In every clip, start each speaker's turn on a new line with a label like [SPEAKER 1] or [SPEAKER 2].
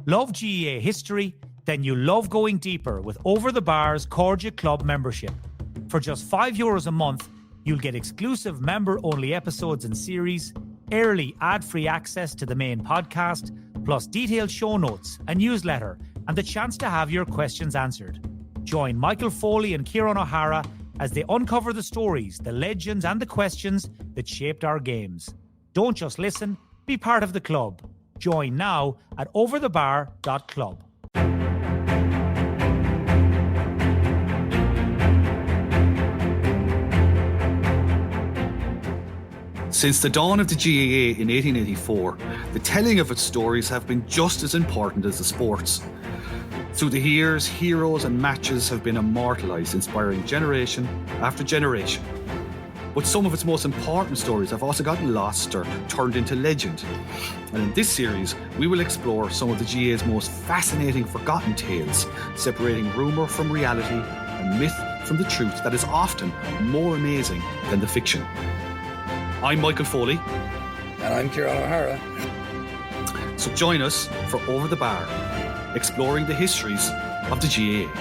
[SPEAKER 1] Love GAA history? Then you love going deeper with Over the Bar's Cordia Club membership. For just €5 a month, you'll get exclusive member-only episodes and series, early ad-free access to the main podcast, plus detailed show notes, a newsletter, and the chance to have your questions answered. Join Michael Foley and Ciaran O'Hara as they uncover the stories, the legends, and the questions that shaped our games. Don't just listen, be part of the club. Join now at overthebar.club.
[SPEAKER 2] Since the dawn of the GAA in 1884, the telling of its stories have been just as important as the sports. Through the years, heroes and matches have been immortalised, inspiring generation after generation. But some of its most important stories have also gotten lost or turned into legend. And in this series, we will explore some of the GAA's most fascinating forgotten tales, separating rumour from reality and myth from the truth that is often more amazing than the fiction. I'm Michael Foley.
[SPEAKER 3] And I'm Ciaran O'Hara.
[SPEAKER 2] So join us for Over the Bar, exploring the histories of the GAA.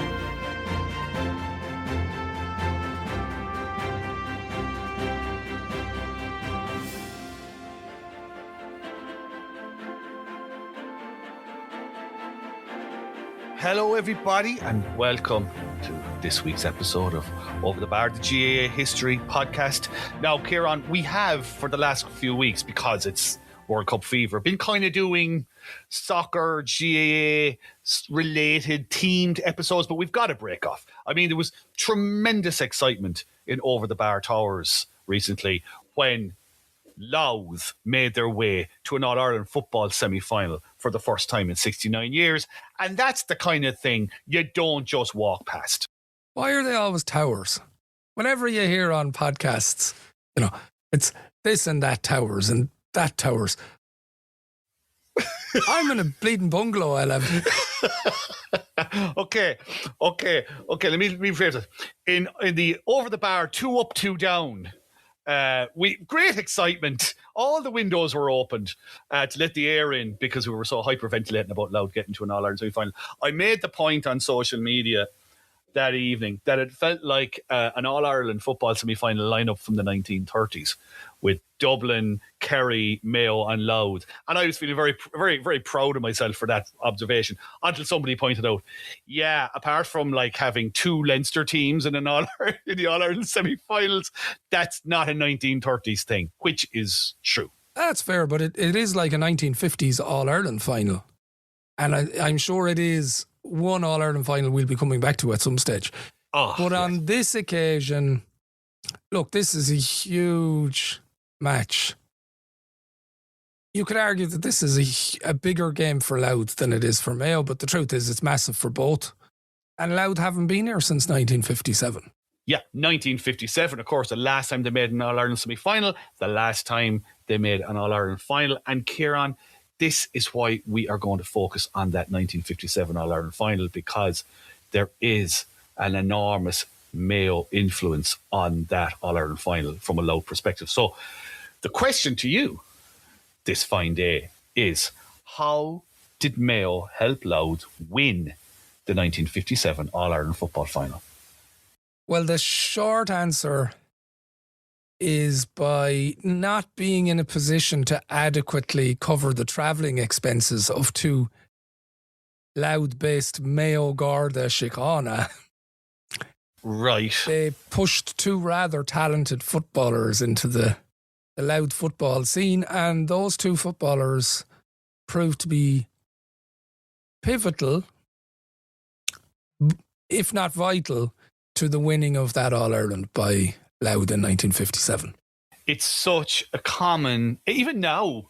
[SPEAKER 2] Hello everybody and welcome to this week's episode of Over the Bar, the GAA History Podcast. Now, Ciaran, we have for the last few weeks, because it's World Cup fever, been kind of doing soccer, GAA related themed episodes, but we've got to break off. I mean, there was tremendous excitement in Over the Bar Towers recently when Louth made their way to an All-Ireland football semi-final for the first time in 69 years. And that's the kind of thing you don't just walk past.
[SPEAKER 3] Why are they always towers? Whenever you hear on podcasts, it's this and that towers and that towers. I'm in a bleeding bungalow, I live.
[SPEAKER 2] Okay. Let me rephrase it. In the Over the Bar, 2 up, 2 down, great excitement. All the windows were opened to let the air in because we were so hyperventilating about Louth getting to an All-Ireland semi-final. I made the point on social media that evening that it felt like an All-Ireland football semi-final lineup from the 1930s with Dublin, Kerry, Mayo and Louth. And I was feeling very, very, very proud of myself for that observation until somebody pointed out, yeah, apart from like having 2 Leinster teams in in the All-Ireland semi-finals, that's not a 1930s thing, which is true.
[SPEAKER 3] That's fair, but it is like a 1950s All-Ireland final. And I'm sure it is one All-Ireland final we'll be coming back to at some stage. But yes. On this occasion, look, this is a huge match. You could argue that this is a bigger game for Louth than it is for Mayo, but the truth is it's massive for both. And Louth haven't been here since 1957.
[SPEAKER 2] Yeah, 1957, of course, the last time they made an All-Ireland semi-final, the last time they made an All-Ireland final. And Ciaran, this is why we are going to focus on that 1957 All-Ireland final, because there is an enormous Mayo influence on that All-Ireland final from a Louth perspective. So the question to you this fine day is, how did Mayo help Louth win the 1957 All-Ireland football final?
[SPEAKER 3] Well, the short answer is by not being in a position to adequately cover the travelling expenses of 2 Louth-based Mayo Garda Síochána.
[SPEAKER 2] Right.
[SPEAKER 3] They pushed 2 rather talented footballers into the Louth football scene, and those 2 footballers proved to be pivotal, if not vital, to the winning of that All-Ireland by Louth in 1957.
[SPEAKER 2] It's such a common, even now,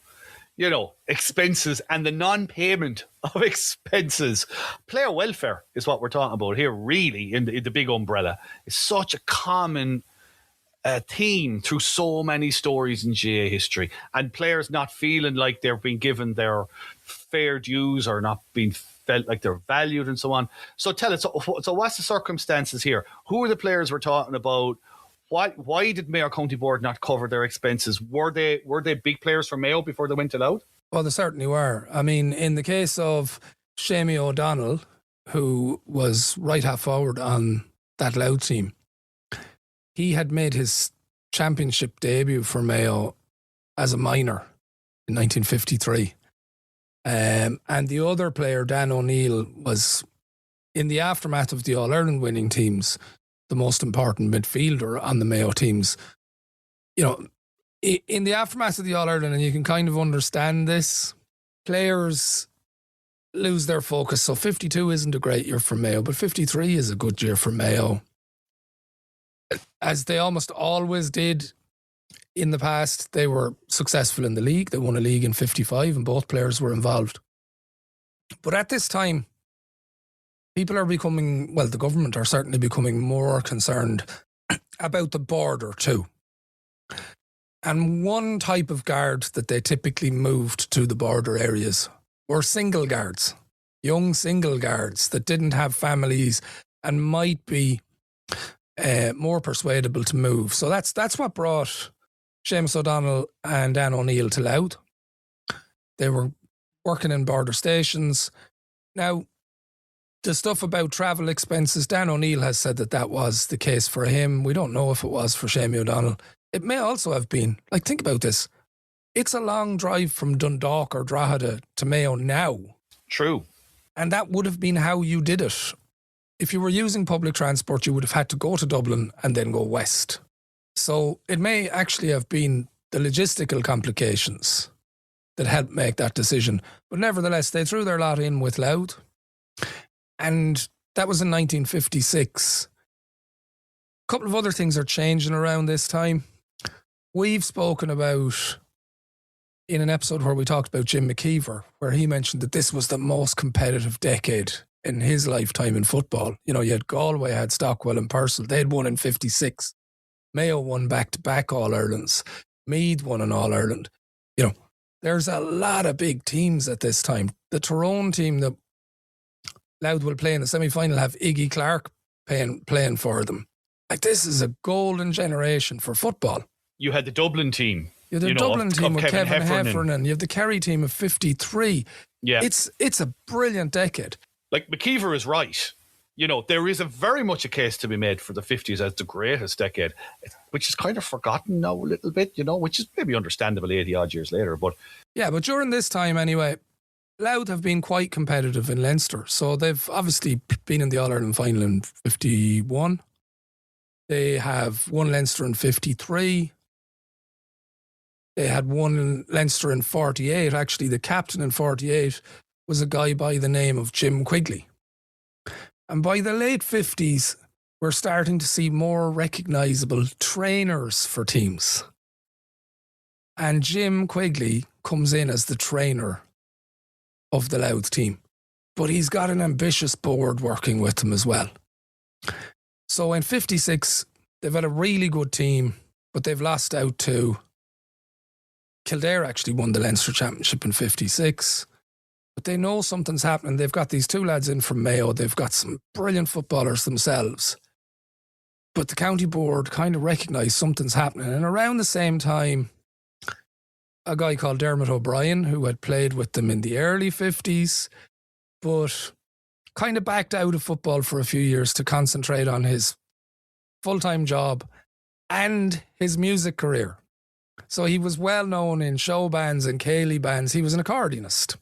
[SPEAKER 2] expenses and the non-payment of expenses. Player welfare is what we're talking about here, really, in the big umbrella. It's such a common theme through so many stories in GAA history, and players not feeling like they're being given their fair dues or not being felt like they're valued and so on. So tell us, so what's the circumstances here? Who are the players we're talking about? Why did Mayo County Board not cover their expenses? Were they big players for Mayo before they went to Louth?
[SPEAKER 3] Well, they certainly were. I mean, in the case of Shamie O'Donnell, who was right half forward on that Louth team, he had made his championship debut for Mayo as a minor in 1953. And the other player, Dan O'Neill, was in the aftermath of the All-Ireland winning teams, the most important midfielder on the Mayo teams. You know, in the aftermath of the All-Ireland, and you can kind of understand this, players lose their focus. So 52 isn't a great year for Mayo, but 53 is a good year for Mayo. As they almost always did in the past, they were successful in the league. They won a league in 55 and both players were involved. But at this time, people are becoming, well, the government are certainly becoming more concerned about the border too. And one type of guard that they typically moved to the border areas were single guards, young single guards that didn't have families and might be more persuadable to move. So that's what brought Seamus O'Donnell and Dan O'Neill to Louth. They were working in border stations. Now, the stuff about travel expenses, Dan O'Neill has said that was the case for him. We don't know if it was for Shamie O'Donnell. It may also have been. Like, think about this. It's a long drive from Dundalk or Drogheda to Mayo now.
[SPEAKER 2] True.
[SPEAKER 3] And that would have been how you did it. If you were using public transport, you would have had to go to Dublin and then go west. So it may actually have been the logistical complications that helped make that decision. But nevertheless, they threw their lot in with Louth. And that was in 1956. A couple of other things are changing around this time. We've spoken about, in an episode where we talked about Jim McKeever, where he mentioned that this was the most competitive decade in his lifetime in football. You know, you had Galway, had Stockwell and Purcell. They'd won in 56. Mayo won back-to-back All-Irelands. Meath won an All-Ireland. You know, there's a lot of big teams at this time. The Tyrone team that Louth will play in the semi-final have Iggy Clark playing for them. Like, this is a golden generation for football.
[SPEAKER 2] You had the Dublin team.
[SPEAKER 3] You had the Dublin team with Kevin Heffernan. You have the Kerry team of 53.
[SPEAKER 2] Yeah.
[SPEAKER 3] It's a brilliant decade.
[SPEAKER 2] Like, McKeever is right. You know, there is very much a case to be made for the 50s as the greatest decade, which is kind of forgotten now a little bit, you know, which is maybe understandable 80 odd years later. But
[SPEAKER 3] yeah, but during this time anyway, Louth have been quite competitive in Leinster. So they've obviously been in the All-Ireland final in 51. They have won Leinster in 53. They had won in Leinster in 48. Actually, the captain in 48 was a guy by the name of Jim Quigley. And by the late 50s, we're starting to see more recognisable trainers for teams. And Jim Quigley comes in as the trainer of the Louth team. But he's got an ambitious board working with him as well. So in 56, they've had a really good team, but they've lost out to Kildare. Actually won the Leinster Championship in 56. But they know something's happening. They've got these two lads in from Mayo. They've got some brilliant footballers themselves. But the county board kind of recognised something's happening. And around the same time, a guy called Dermot O'Brien, who had played with them in the early 50s, but kind of backed out of football for a few years to concentrate on his full-time job and his music career. So he was well known in show bands and Cayley bands. He was an accordionist.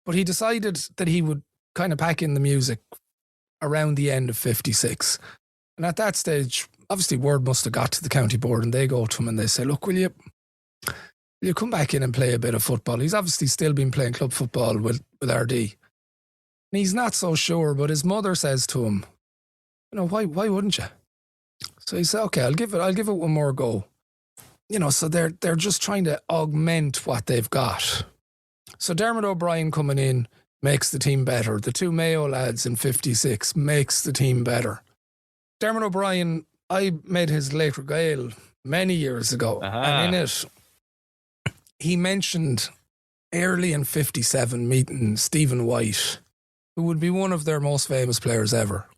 [SPEAKER 3] But he decided that he would kind of pack in the music around the end of 56. And at that stage, obviously word must have got to the county board and they go to him and they say, look, will you come back in and play a bit of football? He's obviously still been playing club football with RD. And he's not so sure, but his mother says to him, you know, why wouldn't you? So he said, okay, I'll give it one more go. You know, so they're just trying to augment what they've got. So Dermot O'Brien coming in makes the team better. The two Mayo lads in 56 makes the team better. Dermot O'Brien, I made his late regale many years ago. And in it, he mentioned early in 57 meeting Stephen White, who would be one of their most famous players ever.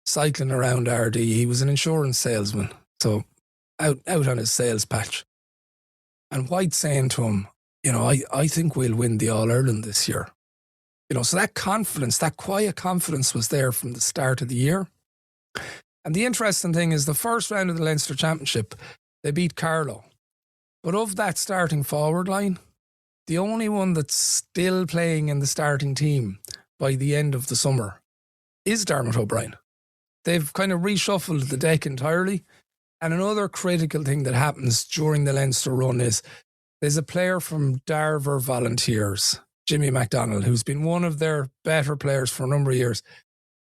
[SPEAKER 3] Cycling around RD, he was an insurance salesman, so out on his sales patch. And White saying to him, you know, I think we'll win the All-Ireland this year. So that confidence, that quiet confidence was there from the start of the year. And the interesting thing is the first round of the Leinster Championship, they beat Carlow. But of that starting forward line, the only one that's still playing in the starting team by the end of the summer is Dermot O'Brien. They've kind of reshuffled the deck entirely. And another critical thing that happens during the Leinster run is there's a player from Darver Volunteers, Jimmy MacDonald, who's been one of their better players for a number of years.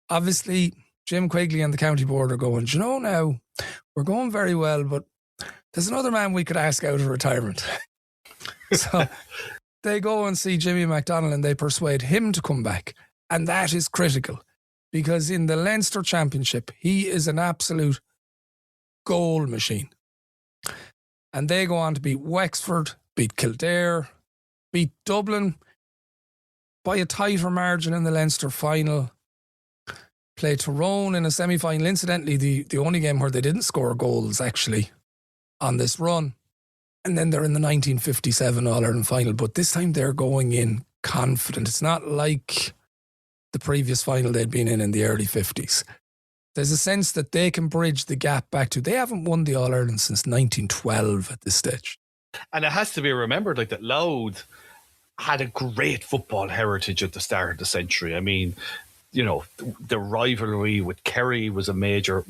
[SPEAKER 3] Obviously, Jim Quigley and the county board are going, now, we're going very well, but there's another man we could ask out of retirement. So they go and see Jimmy MacDonald and they persuade him to come back. And that is critical because in the Leinster Championship, he is an absolute goal machine. And they go on to beat Wexford, beat Kildare, beat Dublin by a tighter margin in the Leinster final. Play Tyrone in a semi-final. Incidentally, the only game where they didn't score goals, actually, on this run. And then they're in the 1957 All-Ireland final. But this time they're going in confident. It's not like the previous final they'd been in the early 50s. There's a sense that they can bridge the gap back to... They haven't won the All-Ireland since 1912 at this stage.
[SPEAKER 2] And it has to be remembered that Louth had a great football heritage at the start of the century. I mean... the rivalry with Kerry was a major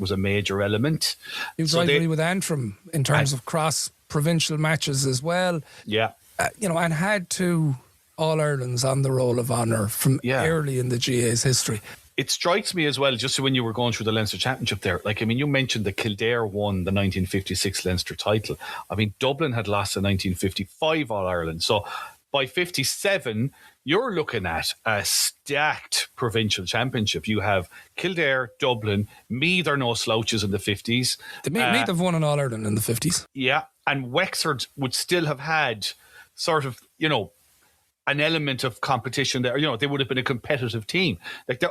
[SPEAKER 2] element.
[SPEAKER 3] It was rivalry with Antrim in terms of cross-provincial matches as well.
[SPEAKER 2] Yeah.
[SPEAKER 3] And had two All-Irelands on the Roll of Honour from early in the GA's history.
[SPEAKER 2] It strikes me as well, just when you were going through the Leinster Championship there, you mentioned that Kildare won the 1956 Leinster title. I mean, Dublin had lost the 1955 All-Ireland. So by 57... you're looking at a stacked provincial championship. You have Kildare, Dublin, Meath are no slouches in the 50s.
[SPEAKER 3] Meath have won an All-Ireland in the 50s.
[SPEAKER 2] Yeah, and Wexford would still have had sort of, an element of competition there. They would have been a competitive team.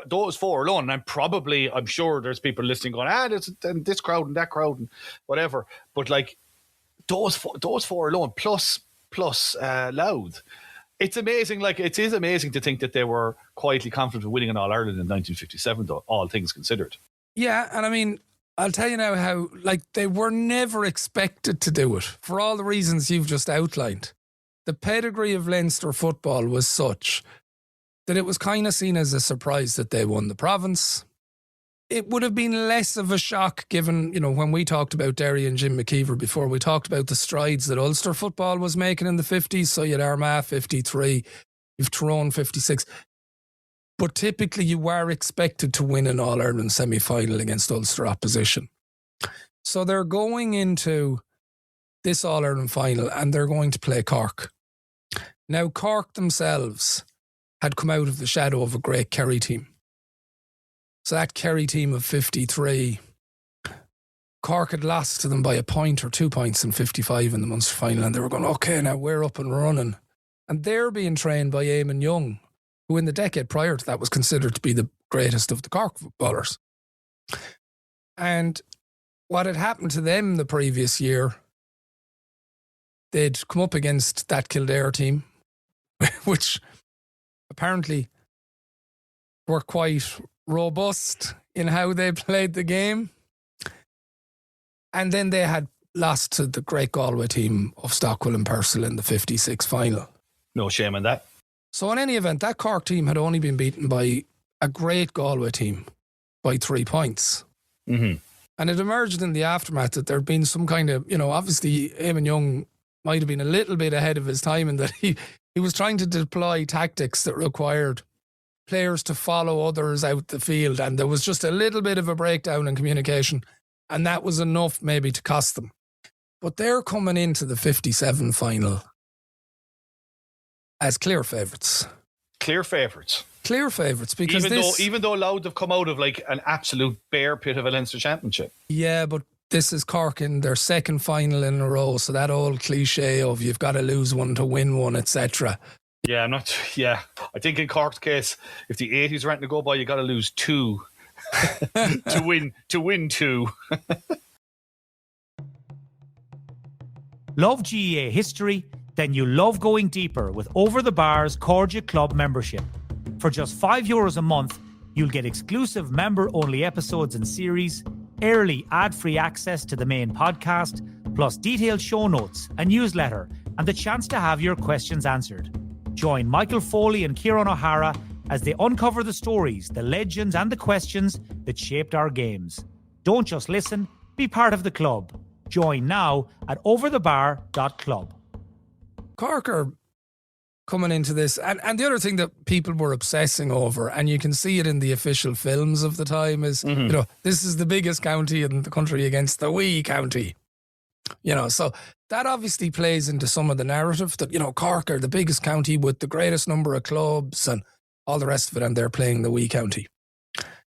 [SPEAKER 2] Those four alone, and I'm sure there's people listening going, there's this crowd and that crowd and whatever. But those four alone, plus Louth. It's amazing. It is amazing to think that they were quietly confident of winning an All-Ireland in 1957, though, all things considered.
[SPEAKER 3] Yeah, and I mean, I'll tell you now how, they were never expected to do it for all the reasons you've just outlined. The pedigree of Leinster football was such that it was kind of seen as a surprise that they won the province. It would have been less of a shock given, when we talked about Derry and Jim McKeever before, we talked about the strides that Ulster football was making in the 50s. So you had Armagh 53, you've Tyrone 56. But typically you were expected to win an All-Ireland semi-final against Ulster opposition. So they're going into this All-Ireland final and they're going to play Cork. Now, Cork themselves had come out of the shadow of a great Kerry team. So that Kerry team of 53, Cork had lost to them by a point or 2 points in 55 in the Munster final, and they were going, okay, now we're up and running. And they're being trained by Eamon Young, who in the decade prior to that was considered to be the greatest of the Cork footballers. And what had happened to them the previous year, they'd come up against that Kildare team, which apparently were quite robust in how they played the game. And then they had lost to the great Galway team of Stockwell and Purcell in the 56 final.
[SPEAKER 2] No shame in that.
[SPEAKER 3] So in any event, that Cork team had only been beaten by a great Galway team by 3 points.
[SPEAKER 2] Mm-hmm.
[SPEAKER 3] And it emerged in the aftermath that there'd been some kind of, obviously Eamon Young might have been a little bit ahead of his time in that he was trying to deploy tactics that required players to follow others out the field, and there was just a little bit of a breakdown in communication, and that was enough maybe to cost them. But they're coming into the 57 final as clear favourites.
[SPEAKER 2] Clear favourites.
[SPEAKER 3] Clear favourites because
[SPEAKER 2] even though Louth have come out of an absolute bear pit of a Leinster Championship.
[SPEAKER 3] Yeah, but this is Cork in their second final in a row, so that old cliche of you've got to lose one to win one, etc.
[SPEAKER 2] Yeah, I think in Cork's case, if the 80s are anything to go by, you got to lose 2 to win 2.
[SPEAKER 1] Love GAA history? Then you love going deeper with Over the Bar's Cordia Club membership. For just €5 a month, you'll get exclusive member-only episodes and series, early ad-free access to the main podcast, plus detailed show notes, a newsletter, and the chance to have your questions answered. Join Michael Foley and Ciaran O'Hara as they uncover the stories, the legends, and the questions that shaped our games. Don't just listen, be part of the club. Join now at overthebar.club.
[SPEAKER 3] Cork are coming into this, and the other thing that people were obsessing over, and you can see it in the official films of the time, is, this is the biggest county in the country against the wee county. So that obviously plays into some of the narrative that, Cork are the biggest county with the greatest number of clubs and all the rest of it, and they're playing the wee county.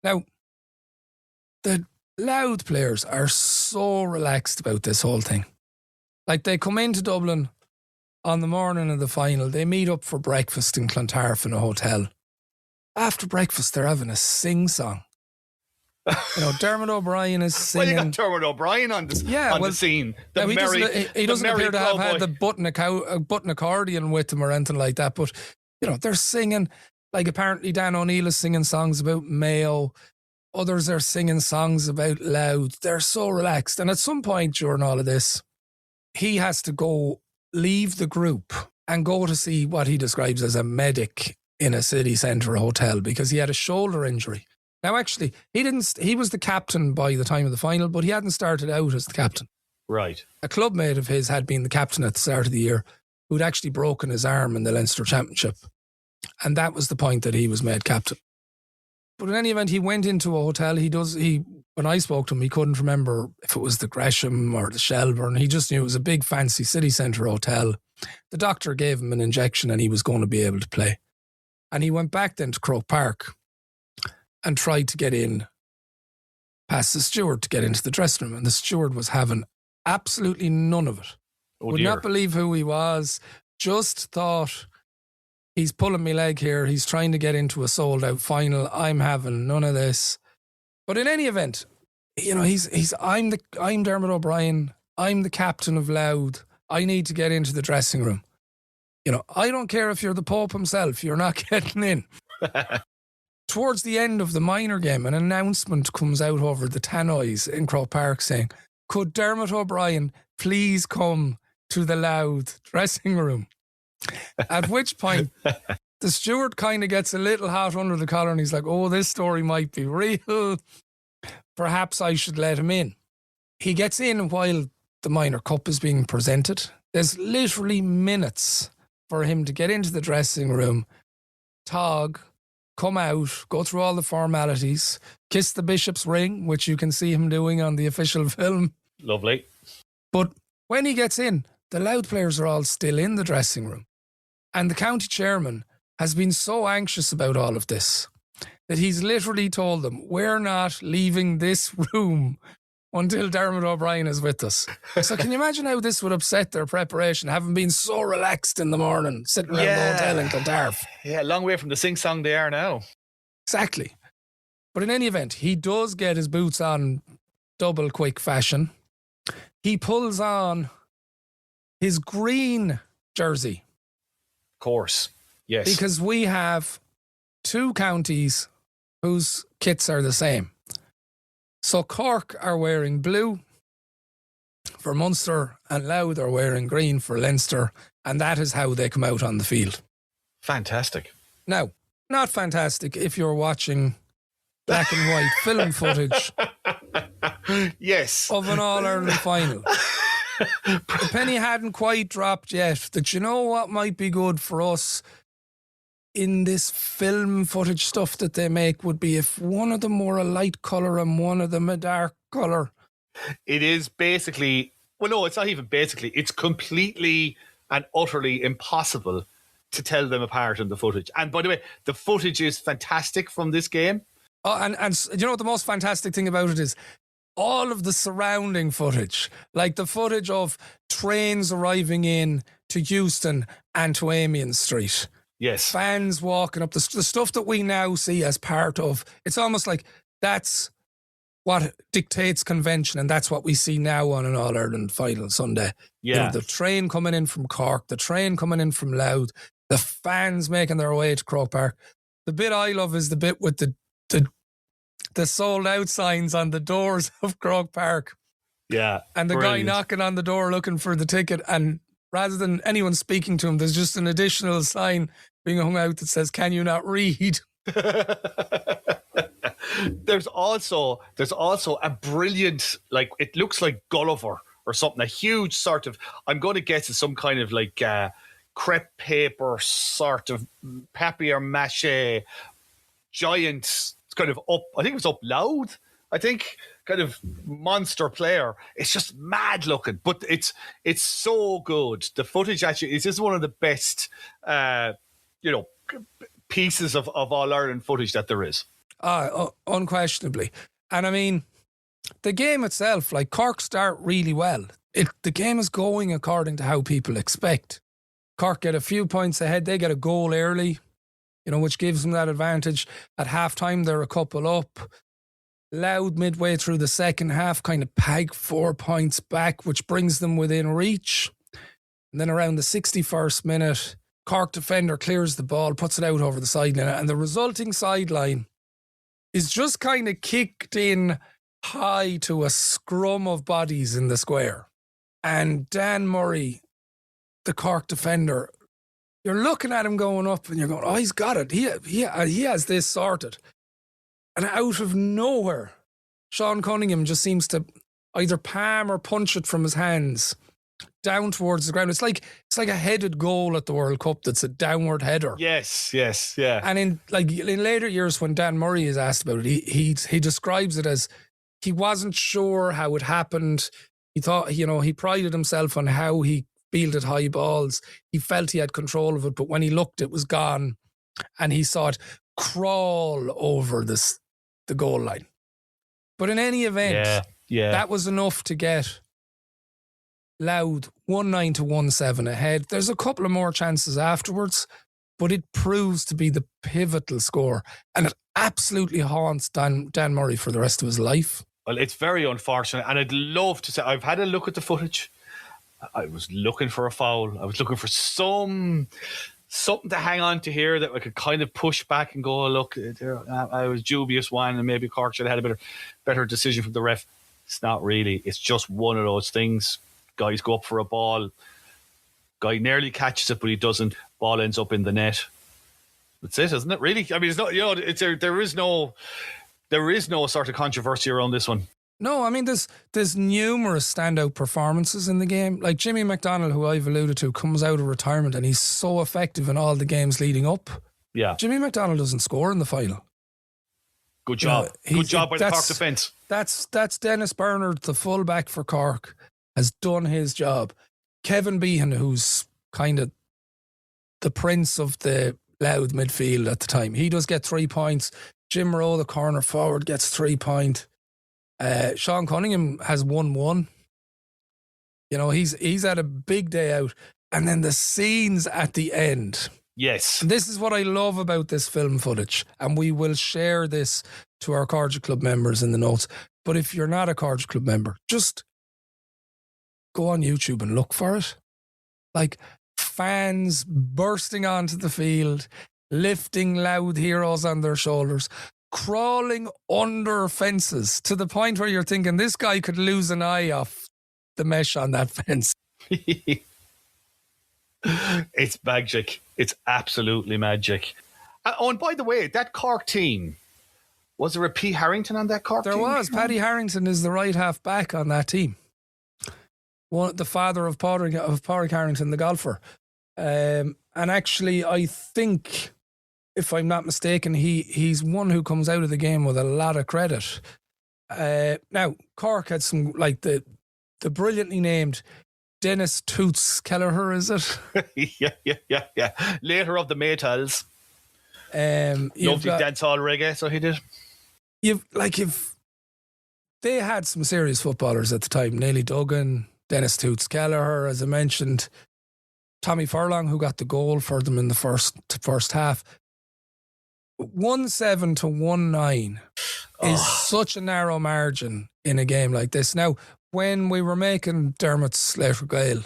[SPEAKER 3] Now, the Louth players are so relaxed about this whole thing. Like, they come into Dublin on the morning of the final, they meet up for breakfast in Clontarf in a hotel. After breakfast, they're having a sing-song. Dermot O'Brien is singing.
[SPEAKER 2] Well, you got Dermot O'Brien on the scene.
[SPEAKER 3] He doesn't appear to have had the button accordion with him or anything like that, but, they're singing. Like, apparently Dan O'Neill is singing songs about Mayo. Others are singing songs about Louth. They're so relaxed. And at some point during all of this, he has to leave the group and go to see what he describes as a medic in a city centre hotel because he had a shoulder injury. Now, actually, he was the captain by the time of the final, but he hadn't started out as the captain.
[SPEAKER 2] Right. A
[SPEAKER 3] club mate of his had been the captain at the start of the year who'd actually broken his arm in the Leinster Championship. And that was the point that he was made captain. But in any event, he went into a hotel. When I spoke to him, he couldn't remember if it was the Gresham or the Shelburne. He just knew it was a big fancy city centre hotel. The doctor gave him an injection and he was going to be able to play. And he went back then to Croke Park and tried to get in past the steward to get into the dressing room. And the steward was having absolutely none of it. Would not believe who he was. Just thought, he's pulling me leg here. He's trying to get into a sold-out final. I'm having none of this. But in any event, I'm Dermot O'Brien. I'm the captain of Louth. I need to get into the dressing room. I don't care if you're the Pope himself. You're not getting in. Towards the end of the minor game, an announcement comes out over the tannoys in Croke Park saying, could Dermot O'Brien please come to the Louth dressing room? At which point, the steward kind of gets a little hot under the collar and he's like, oh, this story might be real. Perhaps I should let him in. He gets in while the minor cup is being presented. There's literally minutes for him to get into the dressing room, tog, come out, go through all the formalities, kiss the bishop's ring, which you can see him doing on the official film.
[SPEAKER 2] Lovely.
[SPEAKER 3] But when he gets in, the Louth players are all still in the dressing room. And the county chairman has been so anxious about all of this that he's literally told them, we're not leaving this room until Dermot O'Brien is with us. So can you imagine how this would upset their preparation, having been so relaxed in the morning, sitting around the hotel in Clontarf?
[SPEAKER 2] Yeah, a long way from the sing-song they are now.
[SPEAKER 3] Exactly. But in any event, he does get his boots on double quick fashion. He pulls on his green jersey.
[SPEAKER 2] Of course, yes.
[SPEAKER 3] Because we have two counties whose kits are the same. So Cork are wearing blue for Munster and Louth are wearing green for Leinster, and that is how they come out on the field.
[SPEAKER 2] Fantastic.
[SPEAKER 3] Now, not fantastic if you're watching black and white film footage
[SPEAKER 2] yes,
[SPEAKER 3] of an All-Ireland final. The penny hadn't quite dropped yet that what might be good for us in this film footage stuff that they make would be if one of them were a light colour and one of them a dark colour.
[SPEAKER 2] It is basically, well, no, it's not even basically, it's completely and utterly impossible to tell them apart in the footage. And by the way, the footage is fantastic from this game.
[SPEAKER 3] Oh, and what the most fantastic thing about it is? All of the surrounding footage, like the footage of trains arriving in to Euston and to Amiens Street.
[SPEAKER 2] Yes.
[SPEAKER 3] Fans walking up, the stuff that we now see as part of, it's almost like that's what dictates convention, and that's what we see now on an All-Ireland final Sunday.
[SPEAKER 2] Yeah.
[SPEAKER 3] The train coming in from Cork, the train coming in from Louth, the fans making their way to Croke Park. The bit I love is the bit with the sold out signs on the doors of Croke Park.
[SPEAKER 2] Yeah.
[SPEAKER 3] And the guy knocking on the door looking for the ticket, and rather than anyone speaking to him, there's just an additional sign being hung out that says, "Can you not read?"
[SPEAKER 2] There's also a brilliant, like, it looks like Gulliver or something, a huge sort of, I'm going to guess it's some kind of like crepe paper sort of papier-mâché giant kind of up, I think it was up Louth, I think, kind of monster player. It's just mad looking, but it's so good. The footage actually is just one of the best, pieces of All-Ireland footage that there is.
[SPEAKER 3] Unquestionably. And I mean, the game itself, like, Cork start really well. The game is going according to how people expect. Cork get a few points ahead. They get a goal early, which gives them that advantage. At halftime, they're a couple up. Louth midway through the second half kind of peg 4 points back, which brings them within reach. And then around the 61st minute, Cork defender clears the ball, puts it out over the sideline, and the resulting sideline is just kind of kicked in high to a scrum of bodies in the square. And Dan Murray, the Cork defender, you're looking at him going up and you're going, oh, he's got it. He has this sorted. And out of nowhere, Sean Cunningham just seems to either palm or punch it from his hands down towards the ground. It's like a headed goal at the World Cup that's a downward header.
[SPEAKER 2] Yes, yeah.
[SPEAKER 3] And in later years when Dan Murray is asked about it, he describes it as he wasn't sure how it happened. He thought, he prided himself on how he fielded high balls. He felt he had control of it, but when he looked, it was gone. And he saw it crawl over the goal line. But in any event, that was enough to get Louth 1-9 to 1-7 ahead. There's a couple of more chances afterwards, but it proves to be the pivotal score. And it absolutely haunts Dan Murray for the rest of his life.
[SPEAKER 2] Well, it's very unfortunate. And I'd love to say, I've had a look at the footage. I was looking for a foul. I was looking for something to hang on to here that I could kind of push back and go, look, I was dubious one, and maybe Cork should have had a better decision from the ref. It's not really. It's just one of those things. Guys go up for a ball. Guy nearly catches it, but he doesn't. Ball ends up in the net. That's it, isn't it? Really? I mean, it's not. There is no sort of controversy around this one.
[SPEAKER 3] No, I mean, there's numerous standout performances in the game. Like Jimmy McDonald, who I've alluded to, comes out of retirement and he's so effective in all the games leading up. Yeah. Jimmy McDonald doesn't score in the final.
[SPEAKER 2] Good job. Good job by the Cork defence.
[SPEAKER 3] That's Dennis Bernard, the fullback for Cork, has done his job. Kevin Behan, who's kind of the prince of the Louth midfield at the time, he does get 3 points. Jim Rowe, the corner forward, gets 3 points. Sean Cunningham has 1-1. He's had a big day out. And then the scenes at the end.
[SPEAKER 2] Yes.
[SPEAKER 3] This is what I love about this film footage. And we will share this to our Cordial Club members in the notes. But if you're not a Cordial Club member, just go on YouTube and look for it. Like fans bursting onto the field, lifting Louth heroes on their shoulders, crawling under fences to the point where you're thinking this guy could lose an eye off the mesh on that fence.
[SPEAKER 2] It's magic. It's absolutely magic. Oh, and by the way, that Cork team, was there a P. Harrington on that Cork team?
[SPEAKER 3] There was. Paddy Harrington is the right half back on that team. The father of Pádraig Harrington, the golfer. And actually, I think, if I'm not mistaken, he's one who comes out of the game with a lot of credit. Now, Cork had some, like the brilliantly named Dennis Toots Kelleher, is it?
[SPEAKER 2] yeah. Later of the Maytals. Lovely dancehall reggae, so he did. They had some serious footballers at the time. Neely Duggan, Dennis Toots Kelleher, as I mentioned. Tommy Furlong, who got the goal for them in the first half. 1-7 to 1-9 is such a narrow margin in a game like this. Now, when we were making Dermot's Slater Gael,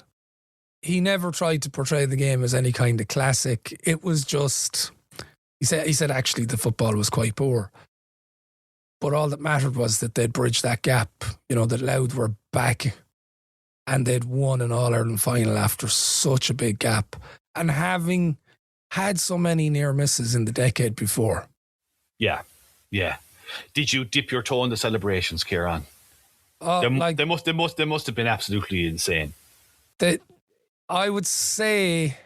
[SPEAKER 2] he never tried to portray the game as any kind of classic. It was just
[SPEAKER 3] He said actually the football was quite poor. But all that mattered was that they'd bridged that gap. That Louth were back and they'd won an All-Ireland final after such a big gap. And having had so many near misses in the decade before.
[SPEAKER 2] Yeah. Did you dip your toe in the celebrations, Ciaran? They must have been absolutely insane.
[SPEAKER 3] I would say,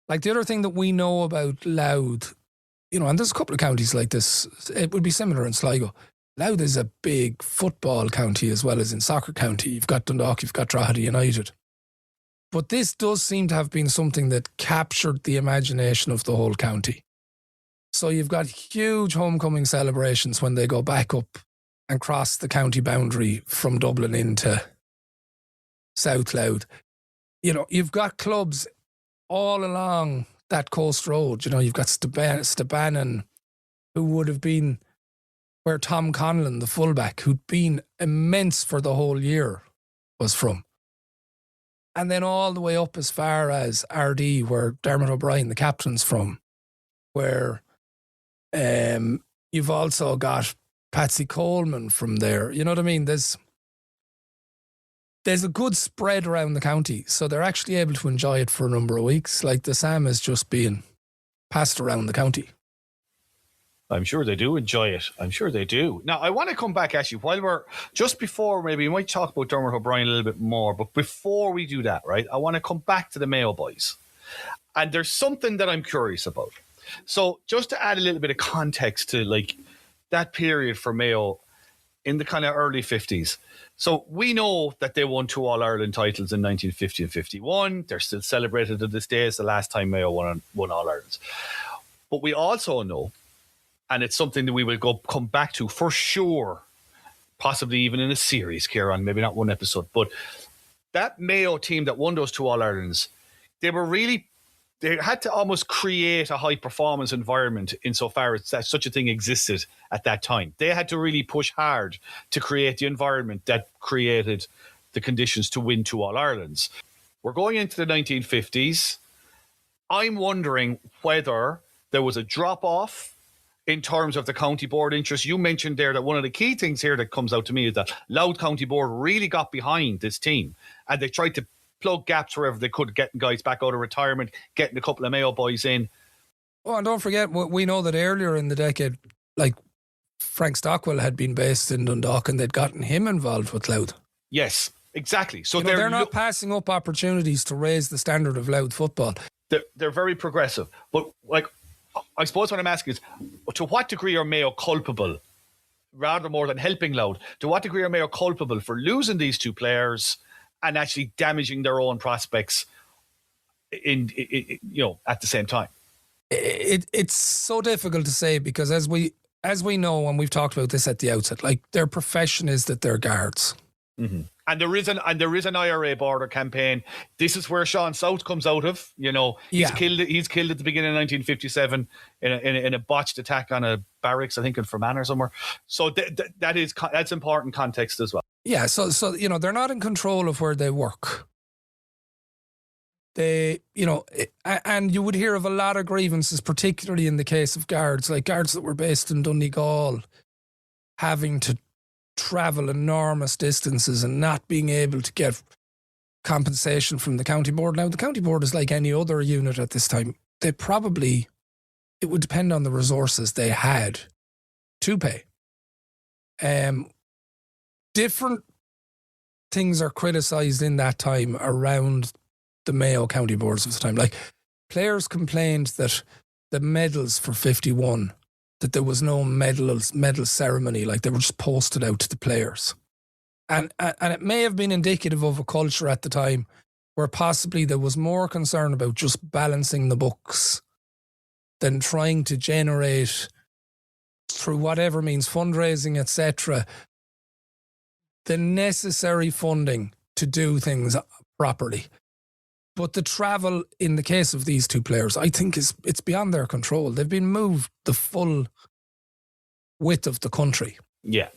[SPEAKER 3] the other thing that we know about Louth, and there's a couple of counties like this, it would be similar in Sligo. Louth is a big football county as well as in soccer county. You've got Dundalk, you've got Drogheda United. But this does seem to have been something that captured the imagination of the whole county. So you've got huge homecoming celebrations when they go back up and cross the county boundary from Dublin into South Louth. You've got clubs all along that coast road. You've got Stabannon, who would have been where Tom Conlon, the fullback, who'd been immense for the whole year, was from. And then all the way up as far as RD, where Dermot O'Brien, the captain's from, where you've also got Patsy Coleman from there. You know what I mean? There's a good spread around the county, so they're actually able to enjoy it for a number of weeks. The Sam is just being passed around the county.
[SPEAKER 2] I'm sure they do enjoy it. I'm sure they do. Now, I want to come back, actually, just before, maybe we might talk about Dermot O'Brien a little bit more, but before we do that, right, I want to come back to the Mayo boys. And there's something that I'm curious about. So just to add a little bit of context to, that period for Mayo in the kind of early 50s. So we know that they won 2 All-Ireland titles in 1950 and 51. They're still celebrated to this day. It's the last time Mayo won All-Irelands. But we also know, and it's something that we will come back to for sure, possibly even in a series, Ciaran, maybe not one episode, but that Mayo team that won those 2 All-Irelands, they had to almost create a high-performance environment insofar as that such a thing existed at that time. They had to really push hard to create the environment that created the conditions to win 2 All-Irelands. We're going into the 1950s. I'm wondering whether there was a drop-off in terms of the county board interest. You mentioned there that one of the key things here that comes out to me is that Louth County Board really got behind this team and they tried to plug gaps wherever they could, getting guys back out of retirement, getting a couple of Mayo boys in.
[SPEAKER 3] Oh, and don't forget, we know that earlier in the decade, Frank Stockwell had been based in Dundalk and they'd gotten him involved with Louth.
[SPEAKER 2] Yes, exactly. So
[SPEAKER 3] they're not passing up opportunities to raise the standard of Louth football.
[SPEAKER 2] They're very progressive. But I suppose what I'm asking is, to what degree are Mayo culpable, rather more than helping Louth, to what degree are Mayo culpable for losing these 2 players and actually damaging their own prospects in at the same time?
[SPEAKER 3] It's so difficult to say because as we know, and we've talked about this at the outset, their profession is that they're guards.
[SPEAKER 2] Mm-hmm. And there is an IRA border campaign. This is where Sean South comes out of. He's killed at the beginning of 1957 in a botched attack on a barracks, I think in Fermanagh or somewhere. So that's important context as well.
[SPEAKER 3] Yeah, so they're not in control of where they work. They, and you would hear of a lot of grievances, particularly in the case of guards, guards that were based in Donegal, having to travel enormous distances and not being able to get compensation from the county board. Now, the county board is like any other unit at this time. It would depend on the resources they had to pay. Different things are criticised in that time around the Mayo county boards of the time. Players complained that the medals for 51, that there was no medal ceremony, they were just posted out to the players. And it may have been indicative of a culture at the time where possibly there was more concern about just balancing the books than trying to generate, through whatever means, fundraising, etc., the necessary funding to do things properly. But the travel, in the case of these 2 players, I think it's beyond their control. They've been moved the full width of the country.
[SPEAKER 2] Yeah.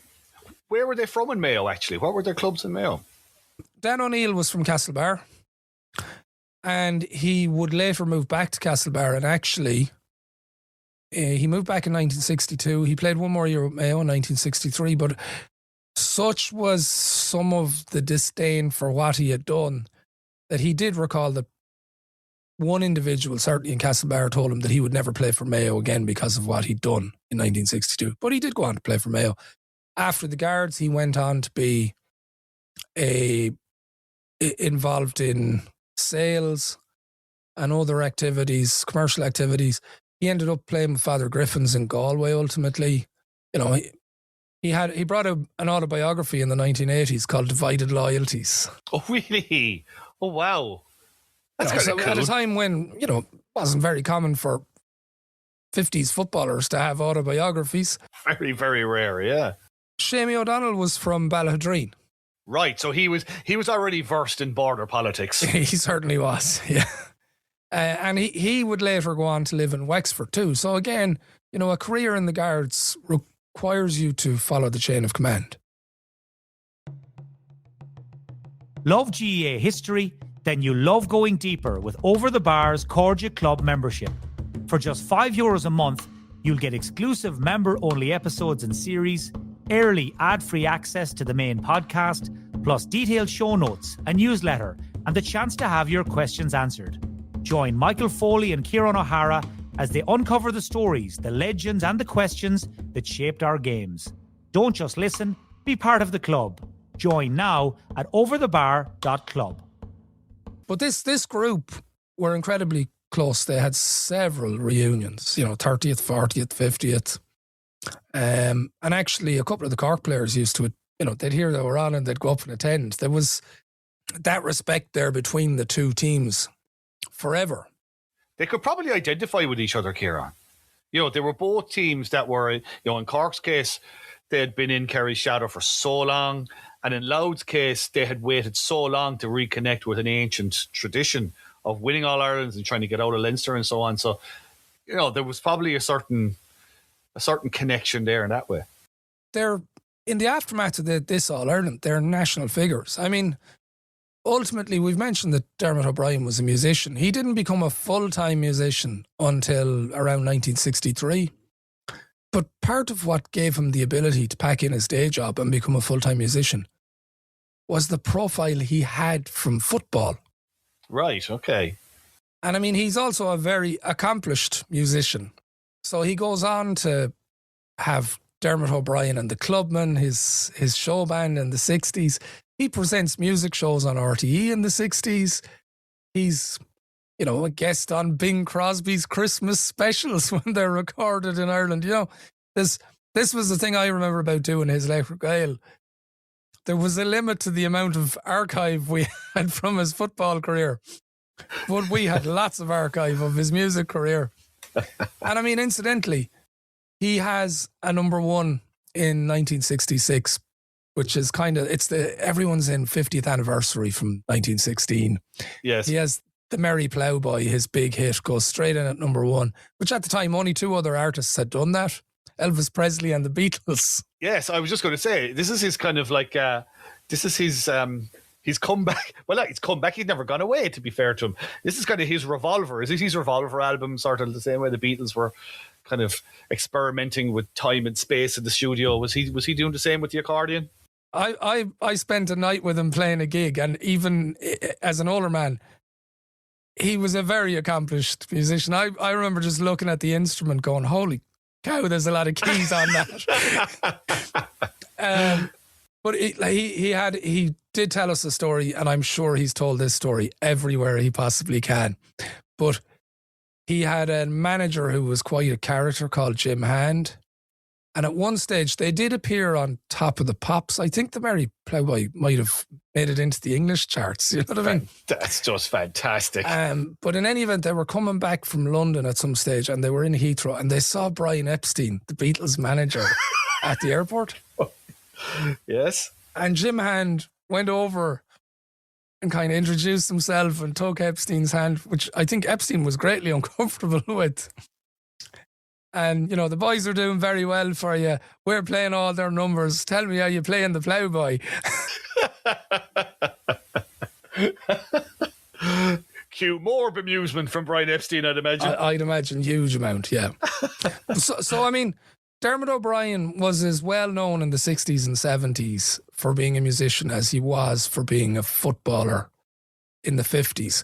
[SPEAKER 2] Where were they from in Mayo, actually? What were their clubs in Mayo?
[SPEAKER 3] Dan O'Neill was from Castlebar, and he would later move back to Castlebar, and actually He moved back in 1962. He played one more year with Mayo in 1963, but such was some of the disdain for what he had done that he did recall that one individual, certainly in Castlebar, told him that he would never play for Mayo again because of what he'd done in 1962. But he did go on to play for Mayo. After the Guards, he went on to be involved in sales and other activities, commercial activities. He ended up playing with Father Griffins in Galway ultimately. You know, he brought out an autobiography in the 1980s called Divided Loyalties.
[SPEAKER 2] Oh, really? Oh, wow. That's kind of cool.
[SPEAKER 3] At a time when, you know, it wasn't very common for 50s footballers to have autobiographies.
[SPEAKER 2] Very, very rare, yeah.
[SPEAKER 3] Shamie O'Donnell was from Ballahadreen.
[SPEAKER 2] Right, so he was already versed in border politics.
[SPEAKER 3] He certainly was, yeah. And he would later go on to live in Wexford too. So again, you know, a career in the Guards requires you to follow the chain of command.
[SPEAKER 1] Love GAA history? Then you love going deeper with Over the Bar's Cordia Club membership. For just €5 a month, you'll get exclusive member-only episodes and series, early ad-free access to the main podcast, plus detailed show notes, a newsletter, and the chance to have your questions answered. Join Michael Foley and Ciaran O'Hara as they uncover the stories, the legends, and the questions that shaped our games. Don't just listen, be part of the club. Join now at overthebar.club.
[SPEAKER 3] But this group were incredibly close. They had several reunions, you know, 30th, 40th, 50th. And actually, a couple of the Cork players used to, you know, they'd hear they were on and they'd go up and attend. There was that respect there between the two teams forever.
[SPEAKER 2] They could probably identify with each other, Ciaran. You know, they were both teams that were, you know, in Cork's case, they had been in Kerry's shadow for so long. And in Louth's case, they had waited so long to reconnect with an ancient tradition of winning All Irelands and trying to get out of Leinster and so on. So, you know, there was probably a certain connection there in that way.
[SPEAKER 3] They're, in the aftermath of this All Ireland, they're national figures. I mean, ultimately, we've mentioned that Dermot O'Brien was a musician. He didn't become a full-time musician until around 1963. But part of what gave him the ability to pack in his day job and become a full-time musician was the profile he had from football.
[SPEAKER 2] Right, okay.
[SPEAKER 3] And I mean, he's also a very accomplished musician. So he goes on to have Dermot O'Brien and the Clubmen, his show band in the 60s. He presents music shows on RTE in the 60s. He's, you know, a guest on Bing Crosby's Christmas specials when they're recorded in Ireland. You know, this was the thing I remember about doing his Louth Gael. There was a limit to the amount of archive we had from his football career. But we had lots of archive of his music career. And I mean, incidentally, he has a number one in 1966, which is kind of, everyone's in 50th anniversary from 1916.
[SPEAKER 2] Yes.
[SPEAKER 3] He has The Merry Ploughboy, his big hit, goes straight in at number one, which at the time only two other artists had done that. Elvis Presley and the Beatles.
[SPEAKER 2] Yes, I was just going to say, this is his kind of like, this is his comeback. Well, he's come back. He's never gone away, to be fair to him. This is kind of his Revolver. Is it his Revolver album, sort of the same way the Beatles were kind of experimenting with time and space in the studio? Was he doing the same with the accordion?
[SPEAKER 3] I spent a night with him playing a gig, and even as an older man, he was a very accomplished musician. I remember just looking at the instrument going, holy cow, there's a lot of keys on that. But he did tell us a story, and I'm sure he's told this story everywhere he possibly can. But he had a manager who was quite a character called Jim Hand. And at one stage, they did appear on Top of the Pops. I think the Merry Ploughboy might have made it into the English charts. You know what I mean?
[SPEAKER 2] That's just fantastic.
[SPEAKER 3] But in any event, they were coming back from London at some stage, and they were in Heathrow, and they saw Brian Epstein, the Beatles manager, at the airport.
[SPEAKER 2] Yes.
[SPEAKER 3] And Jim Hand went over and kind of introduced himself and took Epstein's hand, which I think Epstein was greatly uncomfortable with. And, you know, the boys are doing very well for you. We're playing all their numbers. Tell me how you playing the Ploughboy.
[SPEAKER 2] cue more bemusement from Brian Epstein, I'd imagine.
[SPEAKER 3] I'd imagine huge amount, yeah. so, I mean, Dermot O'Brien was as well known in the 60s and 70s for being a musician as he was for being a footballer in the 50s.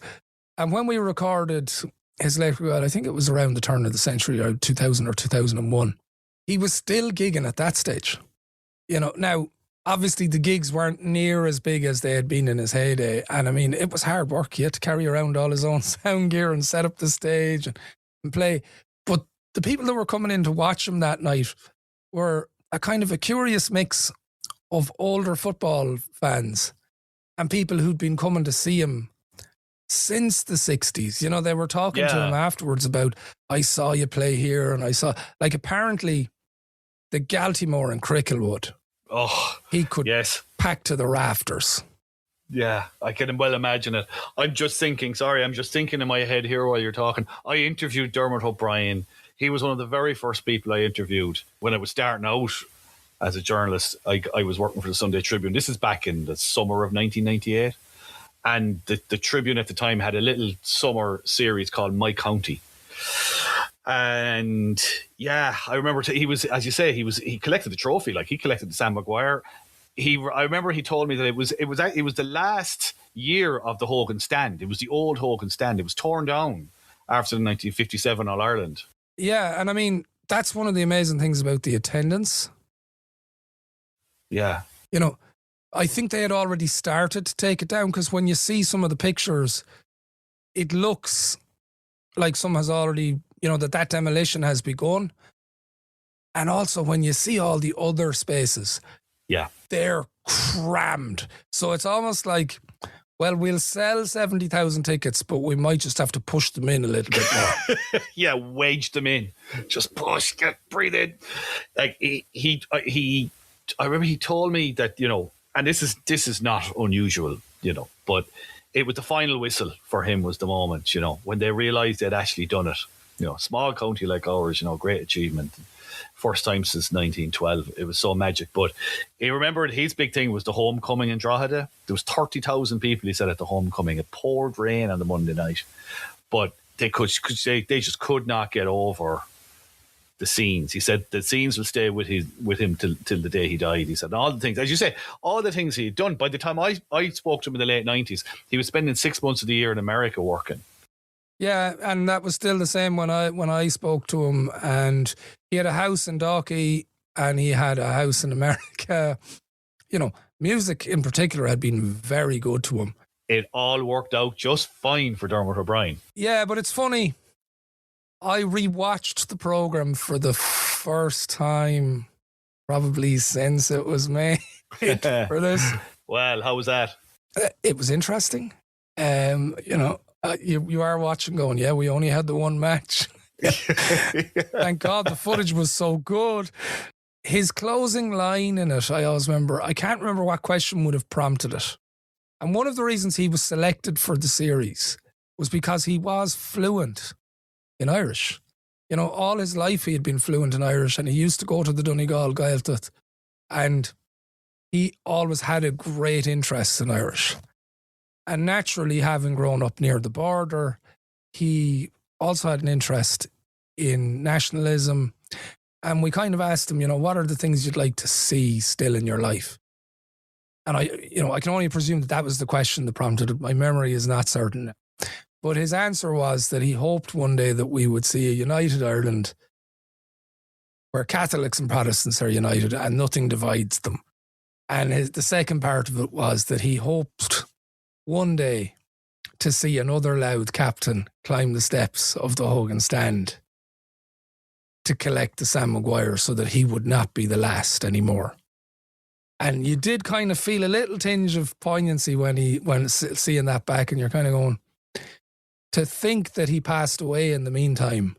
[SPEAKER 3] And when we recorded his late record, I think it was around the turn of the century, or 2000 or 2001, he was still gigging at that stage. You know, now, obviously the gigs weren't near as big as they had been in his heyday. And I mean, it was hard work. He had to carry around all his own sound gear and set up the stage and play. But the people that were coming in to watch him that night were a kind of a curious mix of older football fans and people who'd been coming to see him since the 60s. You know, they were talking to him afterwards about, I saw you play here, and I saw, like, apparently the Galtymore in Cricklewood, he could pack to the rafters.
[SPEAKER 2] Yeah, I can well imagine it. I'm just thinking in my head here while you're talking. I interviewed Dermot O'Brien. He was one of the very first people I interviewed when I was starting out as a journalist. I was working for the Sunday Tribune. This is back in the summer of 1998. And the Tribune at the time had a little summer series called My County. And yeah, I remember he was, as you say, he collected the trophy. Like, he collected the Sam Maguire. I remember he told me that it was the last year of the Hogan stand. It was the old Hogan stand. It was torn down after the 1957 All Ireland.
[SPEAKER 3] Yeah, and I mean, that's one of the amazing things about the attendance.
[SPEAKER 2] Yeah.
[SPEAKER 3] You know, I think they had already started to take it down, because when you see some of the pictures, it looks like some has already, you know, that demolition has begun. And also when you see all the other spaces, they're crammed. So it's almost like, well, we'll sell 70,000 tickets, but we might just have to push them in a little bit more.
[SPEAKER 2] Yeah, wedge them in. Just push, breathe in. Like, I remember he told me that, you know, and this is not unusual, you know, but it was the final whistle for him was the moment, you know, when they realised they'd actually done it. You know, small county like ours, you know, great achievement. First time since 1912. It was so magic. But he remembered his big thing was the homecoming in Drogheda. There was 30,000 people, he said, at the homecoming. It poured rain on the Monday night. But they just could not get over the scenes. He said the scenes will stay with him till the day he died. He said, and all the things, as you say, all the things he'd done. By the time I spoke to him in the late 90s, he was spending 6 months of the year in America working.
[SPEAKER 3] Yeah, and that was still the same when I spoke to him. And he had a house in Dalkey and he had a house in America. You know, music in particular had been very good to him.
[SPEAKER 2] It all worked out just fine for Dermot O'Brien.
[SPEAKER 3] Yeah, but it's funny. I rewatched the programme for the first time probably since it was made for this.
[SPEAKER 2] Well, how was that?
[SPEAKER 3] It was interesting. You know, you are watching going, yeah, we only had the one match. Thank God the footage was so good. His closing line in it, I always remember, I can't remember what question would have prompted it. And one of the reasons he was selected for the series was because he was fluent in Irish. You know, all his life he had been fluent in Irish, and he used to go to the Donegal Gaeltacht, and he always had a great interest in Irish. And naturally, having grown up near the border, he also had an interest in nationalism. And we kind of asked him, you know, what are the things you'd like to see still in your life? And I can only presume that was the question that prompted it. My memory is not certain. But his answer was that he hoped one day that we would see a united Ireland where Catholics and Protestants are united and nothing divides them. And the second part of it was that he hoped one day to see another Louth captain climb the steps of the Hogan stand to collect the Sam Maguire so that he would not be the last anymore. And you did kind of feel a little tinge of poignancy when seeing that back, and you're kind of going, to think that he passed away in the meantime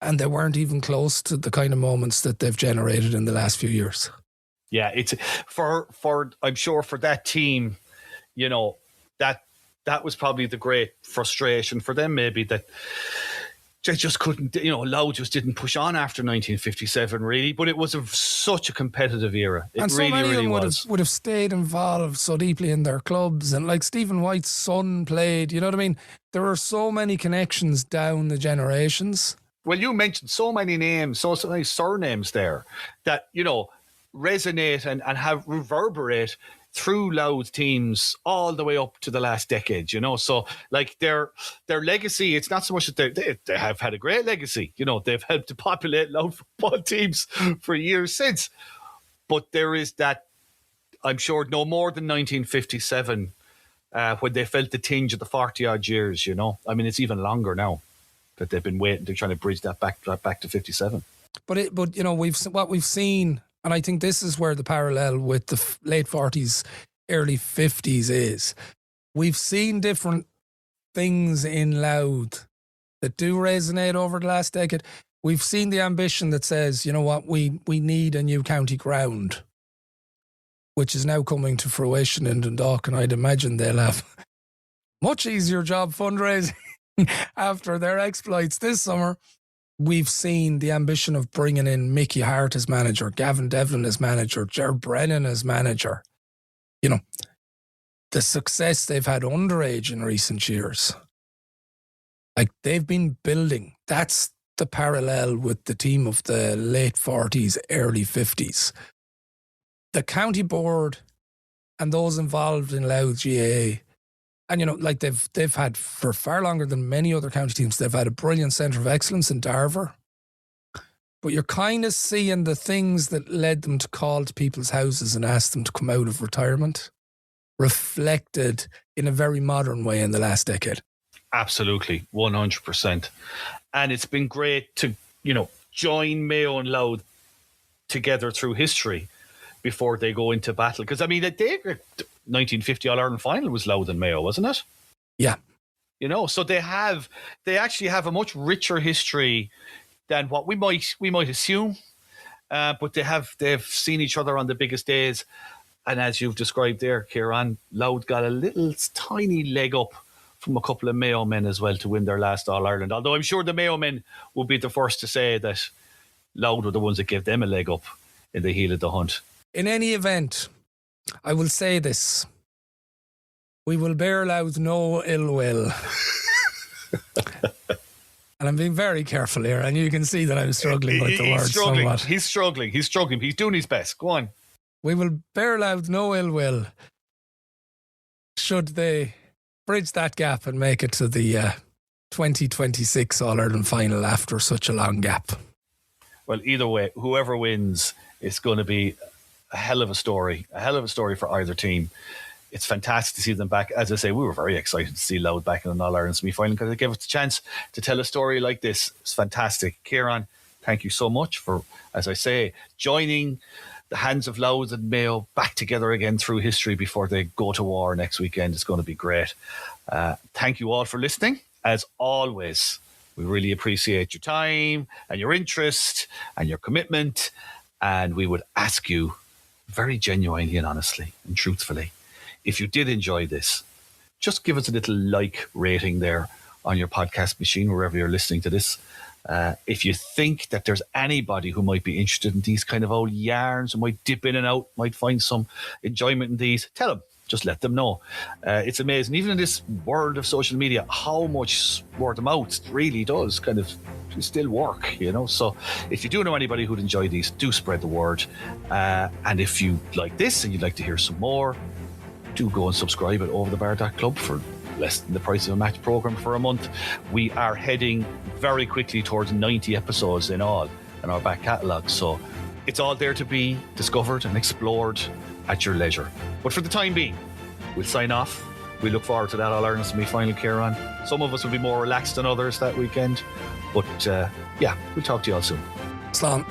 [SPEAKER 3] and they weren't even close to the kind of moments that they've generated in the last few years.
[SPEAKER 2] Yeah, it's for I'm sure for that team, you know, that was probably the great frustration for them, maybe, that they just couldn't, Louth just didn't push on after 1957, really. But it was such a competitive era. It
[SPEAKER 3] and so
[SPEAKER 2] really,
[SPEAKER 3] many
[SPEAKER 2] really
[SPEAKER 3] of them
[SPEAKER 2] was.
[SPEAKER 3] would have stayed involved so deeply in their clubs. And like Stephen White's son played, you know what I mean? There are so many connections down the generations.
[SPEAKER 2] Well, you mentioned so many names, so many surnames there that, resonate and have reverberate through Louth teams all the way up to the last decade, So, like, their legacy, it's not so much that they have had a great legacy. They've helped to populate Louth football teams for years since. But there is that, I'm sure, no more than 1957 when they felt the tinge of the 40-odd years, I mean, it's even longer now that they've been waiting. They're trying to bridge that back to 57.
[SPEAKER 3] But we've seen, and I think this is where the parallel with the late 40s, early 50s is. We've seen different things in Louth that do resonate over the last decade. We've seen the ambition that says, you know what, we need a new county ground, which is now coming to fruition in Dundalk, and I'd imagine they'll have much easier job fundraising after their exploits this summer. We've seen the ambition of bringing in Mickey Hart as manager, Gavin Devlin as manager, Ger Brennan as manager. The success they've had underage in recent years. Like, they've been building. That's the parallel with the team of the late 40s, early 50s. The county board and those involved in Louth GAA, and they've had, for far longer than many other county teams, they've had a brilliant centre of excellence in Darver. But you're kind of seeing the things that led them to call to people's houses and ask them to come out of retirement reflected in a very modern way in the last decade.
[SPEAKER 2] Absolutely, 100%. And it's been great to, join Mayo and Louth together through history before they go into battle. Because, I mean, the 1950 All-Ireland final was Louth and Mayo, wasn't it?
[SPEAKER 3] Yeah.
[SPEAKER 2] So they actually have a much richer history than what we might assume. But they've seen each other on the biggest days. And as you've described there, Ciaran, Louth got a little tiny leg up from a couple of Mayo men as well to win their last All-Ireland. Although I'm sure the Mayo men will be the first to say that Louth were the ones that gave them a leg up in the heel of the hunt.
[SPEAKER 3] In any event, I will say this. We will bear Louth no ill will. And I'm being very careful here, and you can see that I'm struggling with the words somewhat.
[SPEAKER 2] He's struggling. He's doing his best. Go on.
[SPEAKER 3] We will bear Louth no ill will should they bridge that gap and make it to the 2026 All-Ireland final after such a long gap.
[SPEAKER 2] Well, either way, whoever wins, it's going to be a hell of a story for either team. It's fantastic to see them back. As I say, we were very excited to see Louth back in an All-Ireland semi-final because they gave us the chance to tell a story like this. It's fantastic. Ciaran, thank you so much for, as I say, joining the hands of Louth and Mayo back together again through history before they go to war next weekend. It's going to be great. Thank you all for listening. As always, we really appreciate your time and your interest and your commitment. And we would ask you very genuinely and honestly and truthfully, if you did enjoy this, just give us a little like rating there on your podcast machine, wherever you're listening to this. If you think that there's anybody who might be interested in these kind of old yarns and might dip in and out, might find some enjoyment in these, tell them. Just let them know. It's amazing, even in this world of social media, how much word of mouth really does kind of still work, So if you do know anybody who'd enjoy these, do spread the word. And if you like this and you'd like to hear some more, do go and subscribe at overthebar.club for less than the price of a match program for a month. We are heading very quickly towards 90 episodes in all in our back catalogue. So it's all there to be discovered and explored at your leisure. But for the time being, we'll sign off. We look forward to that All-Ireland semi-final, Ciaran. Some of us will be more relaxed than others that weekend. But we'll talk to you all soon.
[SPEAKER 3] Slán.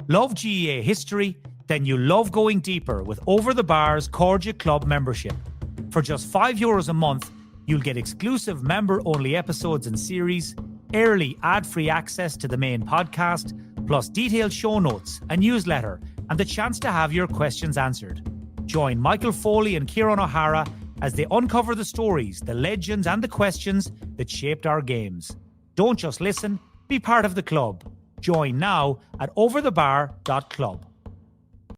[SPEAKER 1] Love GAA history? Then you love going deeper with Over the Bar's Cordia Club membership. For just €5 a month, You'll get exclusive member-only episodes and series, early ad-free access to the main podcast, plus detailed show notes, a newsletter, and the chance to have your questions answered. Join Michael Foley and Ciaran O'Hara as they uncover the stories, the legends, and the questions that shaped our games. Don't just listen, be part of the club. Join now at overthebar.club.